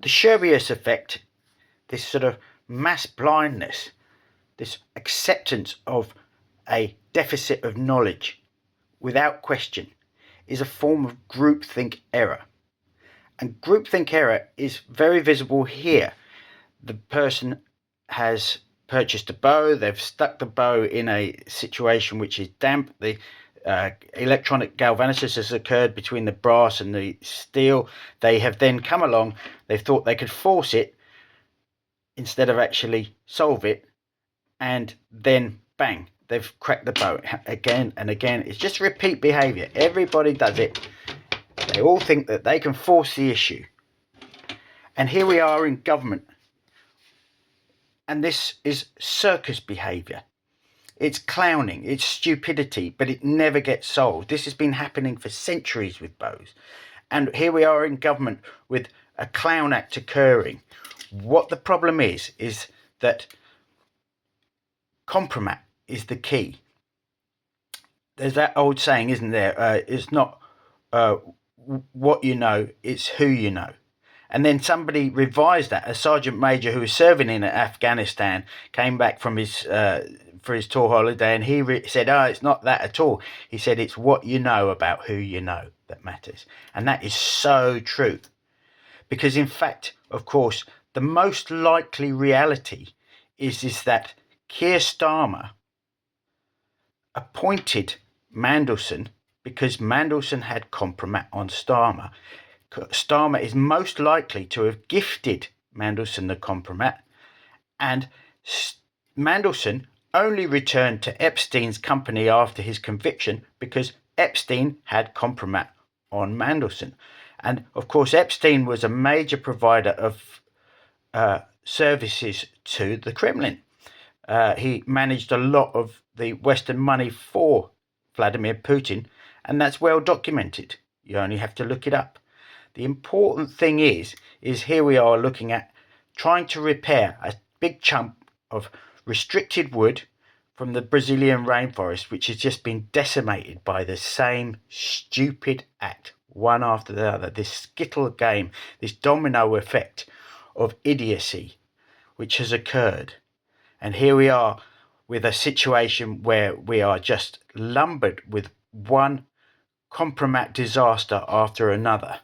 The Scherbius effect, this sort of mass blindness, this acceptance of a deficit of knowledge without question, is a form of groupthink error. And groupthink error is very visible here. The person has purchased a bow, they've stuck the bow in a situation which is damp, the electronic galvanosis has occurred between the brass and the steel. They have then come along, they've thought they could force it instead of actually solve it, and then bang, they've cracked the bow again and again. It's just repeat behavior. Everybody does it. They all think that they can force the issue. And here we are in government, and this is circus behavior. It's clowning, it's stupidity, but it never gets solved. This has been happening for centuries with bows. And here we are in government with a clown act occurring. What the problem is that compromat is the key. There's that old saying, isn't there? It's not what you know, it's who you know. And then somebody revised that. A sergeant major who was serving in Afghanistan came back from his for his tour holiday, and he said, "Oh, it's not that at all." He said, "It's what you know about who you know that matters," and that is so true. Because in fact, of course, the most likely reality is that Keir Starmer appointed Mandelson because Mandelson had compromat on Starmer. Starmer is most likely to have gifted Mandelson the compromat, and Mandelson only returned to Epstein's company after his conviction because Epstein had compromat on Mandelson. And of course, Epstein was a major provider of services to the Kremlin. He managed a lot of the Western money for Vladimir Putin, and that's well documented. You only have to look it up. The important thing is here we are looking at trying to repair a big chunk of restricted wood from the Brazilian rainforest, which has just been decimated by the same stupid act, one after the other. This skittle game, this domino effect of idiocy which has occurred. And here we are with a situation where we are just lumbered with one compromat disaster after another.